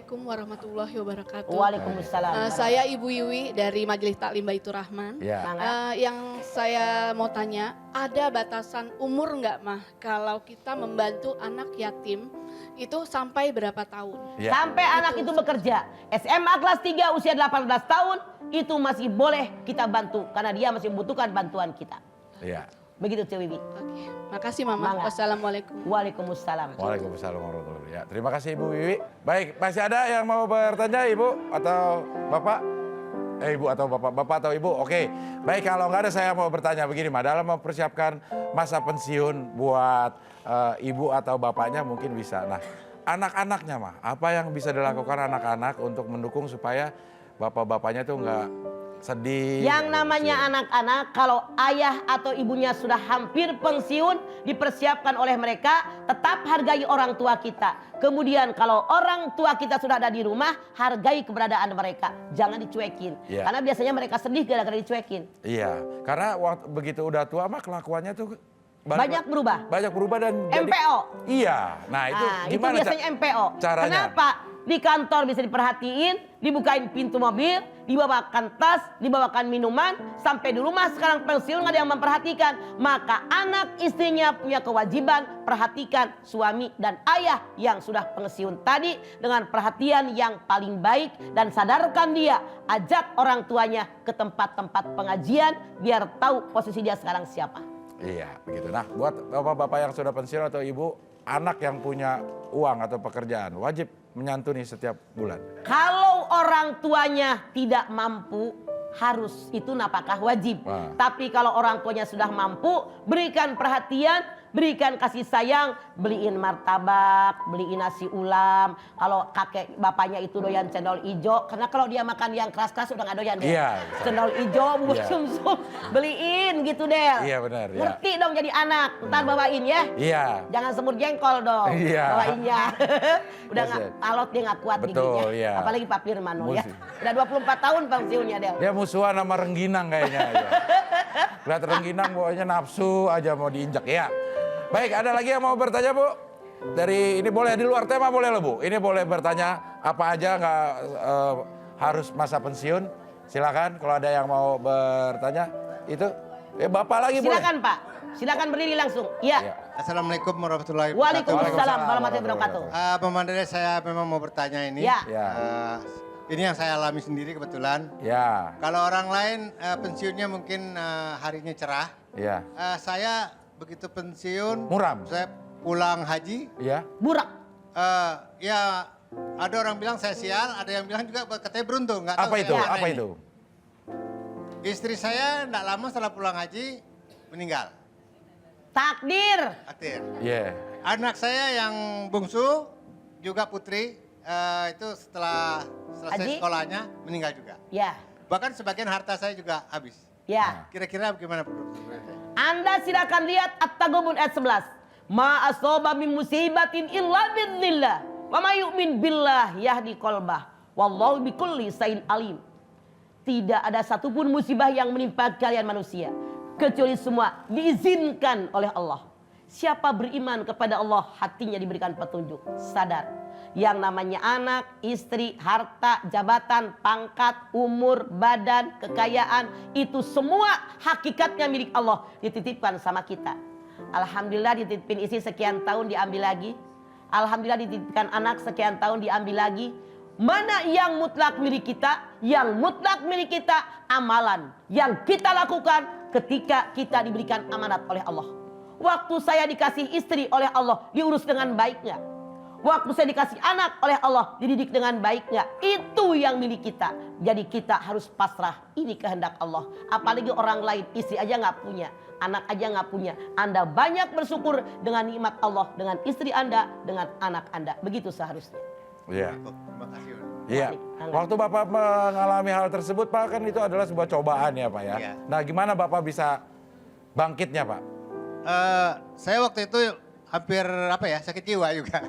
Assalamualaikum warahmatullahi wabarakatuh. Waalaikumsalam. Saya Ibu Iwi dari Majelis Taklim Baitur Rahman. Ya. Yang saya mau tanya, ada batasan umur nggak Mah kalau kita membantu anak yatim itu sampai berapa tahun? Ya. Sampai anak itu bekerja. SMA kelas 3 usia 18 tahun itu masih boleh kita bantu karena dia masih membutuhkan bantuan kita. Iya. Begitu Cik Wiwi. Oke, makasih Mama. Semangat. Wassalamualaikum. Waalaikumsalam. Waalaikumsalam warahmatullahi wabarakatuh. Ya, terima kasih Ibu Wiwi. Baik, masih ada yang mau bertanya Ibu atau Bapak? Ibu atau Bapak, Bapak atau Ibu? Oke. Baik, kalau nggak ada saya mau bertanya begini, Mah. Dalam mempersiapkan masa pensiun buat Ibu atau Bapaknya mungkin bisa. Nah, anak-anaknya Mah, apa yang bisa dilakukan anak-anak untuk mendukung supaya Bapak-bapaknya tuh nggak sedih? Yang namanya anak-anak kalau ayah atau ibunya sudah hampir pensiun dipersiapkan oleh mereka, tetap hargai orang tua kita. Kemudian kalau orang tua kita sudah ada di rumah, hargai keberadaan mereka. Jangan dicuekin. Iya. Karena biasanya mereka sedih gara-gara dicuekin. Iya, karena waktu begitu udah tua mah kelakuannya tuh Banyak berubah. Banyak berubah dan MPO. Iya, nah itu gimana? Itu biasanya MPO. Caranya? Kenapa? Di kantor bisa diperhatiin, dibukain pintu mobil, dibawakan tas, dibawakan minuman, sampai di rumah sekarang pensiun nggak ada yang memperhatikan. Maka anak istrinya punya kewajiban perhatikan suami dan ayah yang sudah pensiun tadi dengan perhatian yang paling baik dan sadarkan dia, ajak orang tuanya ke tempat-tempat pengajian biar tahu posisi dia sekarang siapa. Iya, begitu. Nah, buat bapak-bapak yang sudah pensiun atau ibu, anak yang punya uang atau pekerjaan wajib menyantuni setiap bulan. Kalau orang tuanya tidak mampu, harus itu nafkah wajib. Wah. Tapi kalau orang tuanya sudah mampu, berikan perhatian, berikan kasih sayang, beliin martabak, beliin nasi ulam. Kalau kakek bapaknya itu doyan cendol ijo, karena kalau dia makan yang keras-keras udah nggak doyan deh. Iya. Cendol ijo, bubur Iya. sumsum, beliin gitu deh. Iya, benar, ya. Ngerti dong jadi anak, ntar bawain ya. Iya. Jangan semur jengkol dong, Iya. bawainnya. Udah Yes, nggak, yes. alot dia nggak kuat Betul, giginya. iya. Apalagi Pak Firman ya. Musi. Udah 24 tahun pensiunnya Del. Dia musuhan sama rengginang kayaknya. Ya. Lihat rengginang pokoknya nafsu aja mau diinjak. Ya. Baik, ada lagi yang mau bertanya Bu? Dari ini boleh di luar tema boleh loh Bu. Ini boleh bertanya apa aja, nggak harus masa pensiun. Silakan kalau ada yang mau bertanya itu. Bapak lagi boleh. Silakan Pak. Silakan berdiri langsung. Iya. Iya. Assalamualaikum warahmatullahi wabarakatuh. Waalaikumsalam warahmatullahi wabarakatuh. Pemandangan saya memang mau bertanya ini. Ya. Ya. Ini yang saya alami sendiri kebetulan. Ya. Kalau orang lain pensiunnya mungkin harinya cerah. Ya. Saya begitu pensiun. Muram. Saya pulang haji. Ya. Burak. Ya ada orang bilang saya sial, ada yang bilang juga katanya beruntung. Nggak tahu Apa saya itu? mana Apa ini. itu? Istri saya tidak lama setelah pulang haji meninggal. Takdir. Akhir. Iya. Anak saya yang bungsu juga putri itu setelah selesai Haji? sekolahnya meninggal juga. Ya. Bahkan sebagian harta saya juga habis. Ya. Kira-kira bagaimana Pak? Anda silakan lihat At-Taghabun ayat 11. Ma asoba min musibatin illa bidzillah. Wa may yu'min billah yahdi qalbah. Wallahu bikulli syai'in alim. Tidak ada satupun musibah yang menimpa kalian manusia kecuali semua diizinkan oleh Allah. Siapa beriman kepada Allah, hatinya diberikan petunjuk. Sadar, yang namanya anak, istri, harta, jabatan, pangkat, umur, badan, kekayaan, itu semua hakikatnya milik Allah, dititipkan sama kita. Alhamdulillah dititipin istri sekian tahun diambil lagi. Alhamdulillah dititipkan anak sekian tahun diambil lagi. Mana yang mutlak milik kita? Yang mutlak milik kita amalan yang kita lakukan ketika kita diberikan amanat oleh Allah. Waktu saya dikasih istri oleh Allah, diurus dengan baik nggak? Waktu saya dikasih anak oleh Allah, dididik dengan baik nggak? Itu yang milik kita. Jadi kita harus pasrah. Ini kehendak Allah. Apalagi orang lain, istri aja nggak punya, anak aja nggak punya. Anda banyak bersyukur dengan nikmat Allah, dengan istri Anda, dengan anak Anda. Begitu seharusnya. Iya. Terima kasih. Iya. Waktu Bapak mengalami hal tersebut Pak, kan itu adalah sebuah cobaan ya Pak ya. Iya. Nah, gimana Bapak bisa bangkitnya Pak? Saya waktu itu hampir sakit jiwa juga.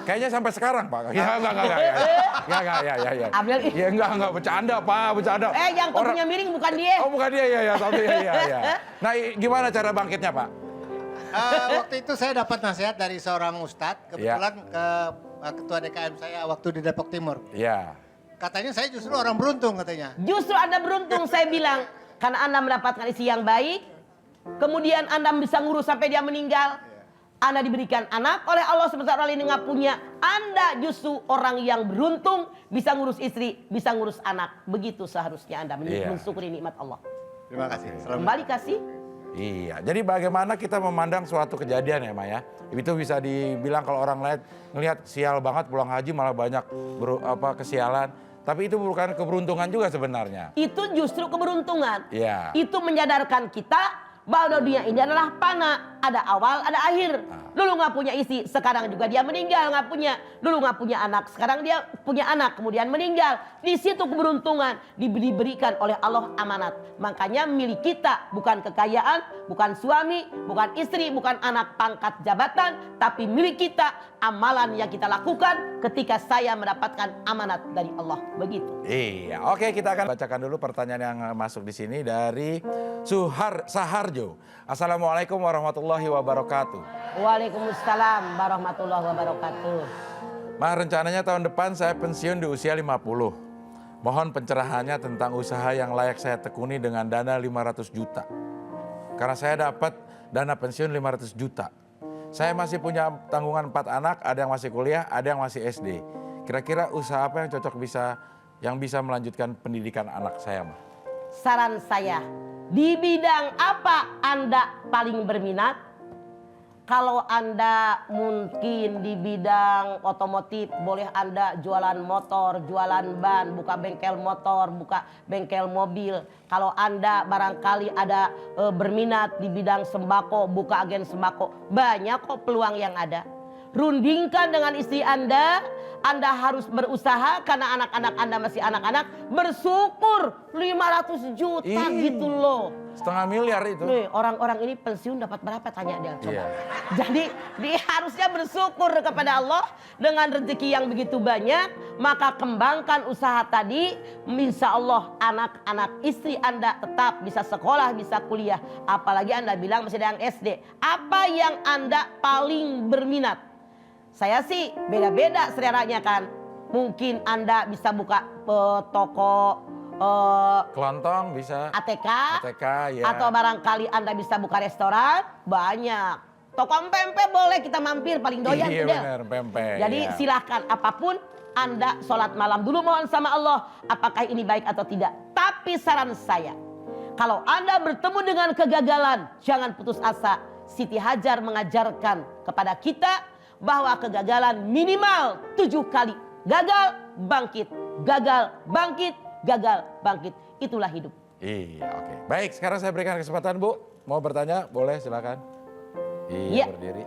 Kayaknya sampai sekarang Pak. Ya enggak ya. Abdul, Ya enggak bercanda Pak, bercanda. yang topinya miring bukan dia. Oh, bukan dia ya, tapi ya. Nah, gimana cara bangkitnya Pak? Waktu itu saya dapat nasihat dari seorang ustadz. Kebetulan ke ketua DKM saya waktu di Depok Timur. Iya. Katanya saya justru orang beruntung katanya. Justru Anda beruntung saya bilang. Karena Anda mendapatkan istri yang baik. Kemudian Anda bisa ngurus sampai dia meninggal. Anda diberikan anak oleh Allah SWT ini nggak punya. Anda justru orang yang beruntung. Bisa ngurus istri, bisa ngurus anak. Begitu seharusnya Anda mensyukuri nikmat Allah. Terima kasih. Selamat. Kembali kasih. Iya, jadi bagaimana kita memandang suatu kejadian ya Maya? Itu bisa dibilang kalau orang lain ngelihat sial banget pulang haji malah banyak kesialan. Tapi itu bukan keberuntungan juga sebenarnya. Itu justru keberuntungan. Iya. Itu menyadarkan kita bahwa dunia ini adalah fana. Ada awal, ada akhir. Dulu nggak punya istri, sekarang juga dia meninggal nggak punya. Dulu nggak punya anak, sekarang dia punya anak, kemudian meninggal. Di situ keberuntungan diberikan oleh Allah amanat. Makanya milik kita bukan kekayaan, bukan suami, bukan istri, bukan anak, pangkat, jabatan, tapi milik kita amalan yang kita lakukan ketika saya mendapatkan amanat dari Allah. Begitu. Iya, oke kita akan bacakan dulu pertanyaan yang masuk di sini dari Saharjo. Assalamualaikum warahmatullahi wabarakatuh. Waalaikumsalam warahmatullahi wabarakatuh. Mah, rencananya tahun depan saya pensiun di usia 50. Mohon pencerahannya tentang usaha yang layak saya tekuni dengan dana 500 juta. Karena saya dapat dana pensiun 500 juta. Saya masih punya tanggungan 4 anak, ada yang masih kuliah, ada yang masih SD. Kira-kira usaha apa yang cocok yang bisa melanjutkan pendidikan anak saya, Mah? Saran saya, di bidang apa Anda paling berminat? Kalau Anda mungkin di bidang otomotif, boleh Anda jualan motor, jualan ban, buka bengkel motor, buka bengkel mobil. Kalau Anda barangkali ada berminat di bidang sembako, buka agen sembako. Banyak kok peluang yang ada. Rundingkan dengan istri Anda harus berusaha karena anak-anak Anda masih anak-anak. Bersyukur 500 juta gitu loh. Setengah miliar itu. Nih, orang-orang ini pensiun dapat berapa tanya dia coba. Iya. Jadi dia harusnya bersyukur kepada Allah dengan rezeki yang begitu banyak. Maka kembangkan usaha tadi. Insya Allah anak-anak istri Anda tetap bisa sekolah, bisa kuliah. Apalagi Anda bilang masih ada yang SD. Apa yang Anda paling berminat? Saya sih beda-beda seleranya kan. Mungkin Anda bisa buka toko Kelontong bisa. ATK, ya. atau barangkali Anda bisa buka restoran, banyak. Toko pempek boleh kita mampir, paling doyan Iya tuh Del. bener, pempek. Jadi ya. silahkan apapun Anda sholat malam dulu mohon sama Allah. Apakah ini baik atau tidak. Tapi saran saya, kalau Anda bertemu dengan kegagalan, jangan putus asa. Siti Hajar mengajarkan kepada kita bahwa kegagalan minimal 7 kali. Gagal, bangkit. Gagal, bangkit. Gagal, bangkit. Itulah hidup. Iya, oke. Baik, sekarang saya berikan kesempatan Bu. Mau bertanya? Boleh, silakan. Iya, berdiri.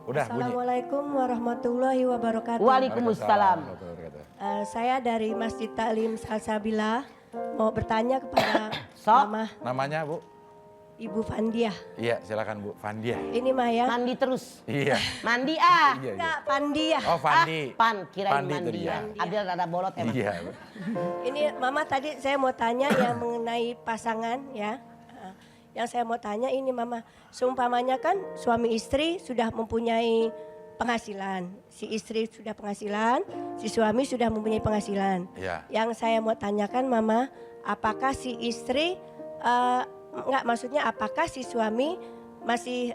Udah, bunyi. Assalamualaikum warahmatullahi wabarakatuh. Waalaikumsalam. Saya dari Masjid Taklim Salsabila mau bertanya kepada Sok. Mama Namanya Bu? Ibu Fandiah. Iya, silakan Bu. Fandia. Ini mah ya. Mandi terus. Iya. Mandi Iya, iya. Enggak, Fandiah. Oh, Fandi. Pan, kirain Fandi mandi. tadi ya. Adil rada bolot emang. Iya. Ini Mama tadi saya mau tanya yang mengenai pasangan ya. Yang saya mau tanya ini Mama, seumpamanya kan suami istri sudah mempunyai penghasilan. Si istri sudah penghasilan, si suami sudah mempunyai penghasilan. Iya. Yang saya mau tanyakan Mama, apakah si istri enggak, maksudnya apakah si suami masih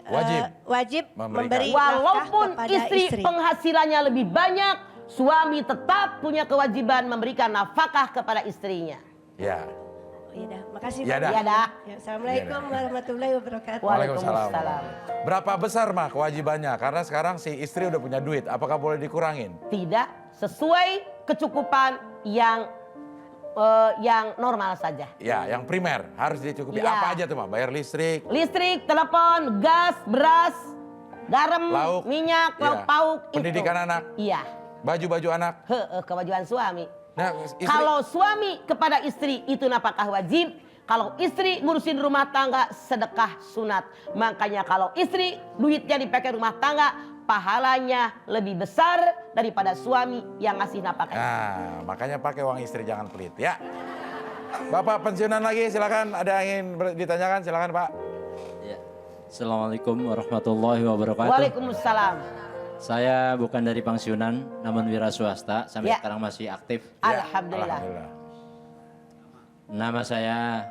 wajib memberi nafkah Walaupun kepada istri penghasilannya lebih banyak, suami tetap punya kewajiban memberikan nafkah kepada istrinya. Ya. Oh, iya dah, makasih. Ya Mama. dah. Ya dah. Ya, Assalamualaikum warahmatullahi wabarakatuh. Waalaikumsalam. Berapa besar mah kewajibannya? Karena sekarang si istri udah punya duit. Apakah boleh dikurangin? Tidak sesuai kecukupan yang normal saja. Ya, yang primer harus dicukupi. Ya. Apa aja tuh mah? Bayar listrik, Listrik, telepon, gas, beras, garam, lauk, minyak, lauk iya. pauk. Pendidikan itu. anak, Iya. baju-baju anak. Kewajiban suami. Nah, istri, Kalau suami kepada istri itu nafkah wajib. Kalau istri ngurusin rumah tangga sedekah sunat. Makanya kalau istri duitnya dipakai rumah tangga, pahalanya lebih besar daripada suami yang ngasih nafkah. nah, makanya pakai uang istri, jangan pelit ya. Bapak pensiunan lagi, silakan. Ada yang ingin ditanyakan, silakan Pak. Ya. Assalamualaikum warahmatullahi wabarakatuh. Waalaikumsalam. Saya bukan dari pensiunan, namun wira swasta, sampai Ya. sekarang masih aktif. Ya, Alhamdulillah. Nama saya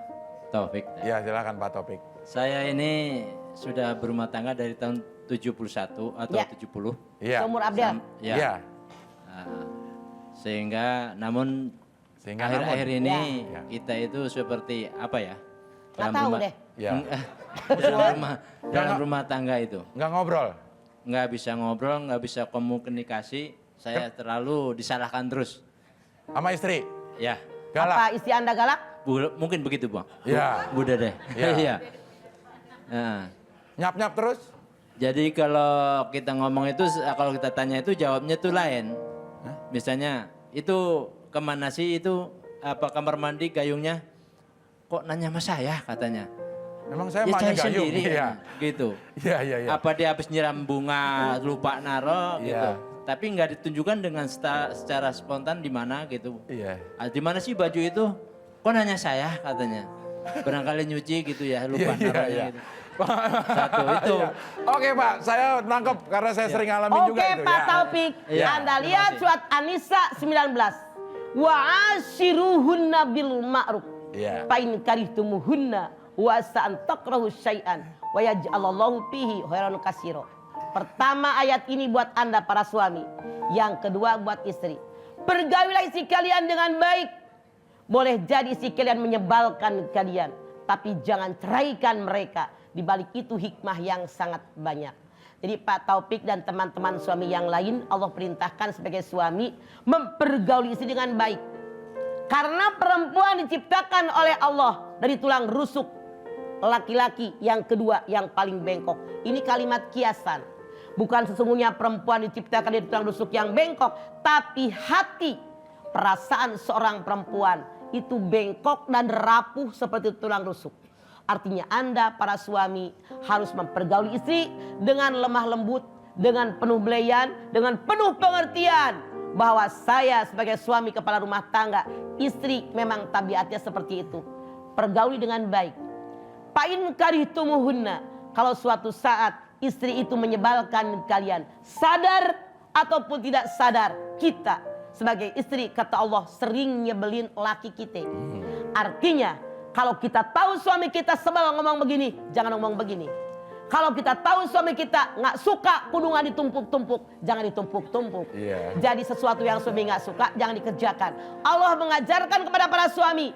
Taufik. Ya, silakan Pak Topik. Saya ini sudah berumah tangga dari tahun 71 atau Ya. 70. Iya. Seumur Abdel. Ya. Iya. Nah, sehingga namun Sehingga akhir-akhir namun. ini Ya. kita itu seperti apa ya? Nggak tahu deh. Ya. dalam rumah tangga itu Nggak ngobrol. nggak bisa ngobrol, nggak bisa komunikasi. Saya terlalu disalahkan terus. Sama istri. Ya, Galak. Apa istri Anda galak? mungkin begitu bang. Ya. Bu Dede. Ya. Iya. Nah, Nyap-nyap terus. jadi kalau kita ngomong itu, kalau kita tanya itu jawabnya tuh lain. Misalnya itu kemana sih itu, apa kamar mandi gayungnya? Kok nanya sama saya katanya? Memang saya Ya maknya cari gayung. sendiri Iya. gitu. Iya, iya, iya. Apa dia habis nyiram bunga lupa naro Iya. gitu. Tapi nggak ditunjukkan dengan secara spontan di mana gitu. Iya. Di mana sih baju itu? Kok nanya saya katanya? Barangkali nyuci gitu ya, lupa Iya, naruhnya iya. gitu. Satu itu. Iya. Oke Pak, saya nangkep karena saya sering ngalamin juga Oke itu Pak ya. Taufik, Iya, Anda terima lihat kasih. surat An-Nisa 19. Wa ashiruhunna bil ma'ruf. Iya. Fa in karihtumuhunna wa sa'an takrahu syai'an wa yaj'alallahu fihi khairan katsira. Pertama ayat ini buat Anda para suami, yang kedua buat istri. Pergaulilah istri kalian dengan baik. Boleh jadi istri kalian menyebalkan kalian, tapi jangan ceraikan mereka. Di balik itu hikmah yang sangat banyak. Jadi Pak Taufik dan teman-teman suami yang lain, Allah perintahkan sebagai suami mempergauli istri dengan baik. Karena perempuan diciptakan oleh Allah dari tulang rusuk laki-laki, yang kedua yang paling bengkok. Ini kalimat kiasan. Bukan sesungguhnya perempuan diciptakan dari tulang rusuk yang bengkok, tapi hati, perasaan seorang perempuan itu bengkok dan rapuh seperti tulang rusuk. Artinya Anda para suami harus mempergauli istri dengan lemah lembut, dengan penuh belayan, dengan penuh pengertian. Bahwa saya sebagai suami kepala rumah tangga, istri memang tabiatnya seperti itu. Pergauli dengan baik. Fa'in karihtumuhunna, kalau suatu saat istri itu menyebalkan kalian, sadar ataupun tidak sadar, kita sebagai istri kata Allah sering nyebelin laki kita. Artinya kalau kita tahu suami kita sebel ngomong begini, jangan ngomong begini. Kalau kita tahu suami kita nggak suka kudungan ditumpuk-tumpuk, jangan ditumpuk-tumpuk. Iya. Jadi sesuatu yang suami nggak suka jangan dikerjakan. Allah mengajarkan kepada para suami,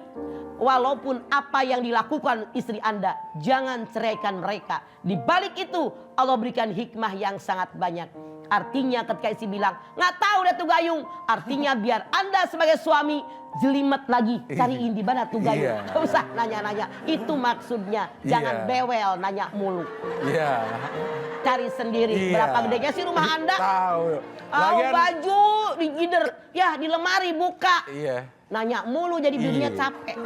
walaupun apa yang dilakukan istri Anda, jangan ceraikan mereka. Di balik itu Allah berikan hikmah yang sangat banyak. Artinya ketika istri bilang, nggak tahu deh tuh gayung. Artinya biar Anda sebagai suami jelimet lagi, cariin di mana tuh gayung. Iya. Gak usah nanya-nanya. Itu maksudnya. Jangan Iya. bewel nanya mulu. Iya. Cari sendiri. Iya. Berapa gedenya sih rumah Anda? Tahu. Oh, baju di gider. Ya di lemari buka. Iya. Nanya mulu jadi bininya Iya. capek.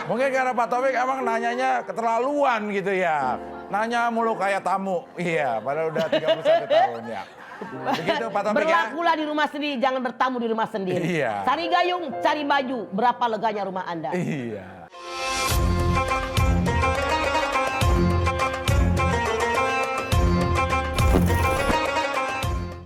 Mungkin karena Pak Taufik emang nanyanya keterlaluan gitu ya. Nanya mulu kayak tamu. Iya, padahal udah 31 tahun ya. Begitu Pak Taufik ya. Berlakulah di rumah sendiri, jangan bertamu di rumah sendiri. Iya. Cari gayung, cari baju. Berapa leganya rumah Anda? Iya.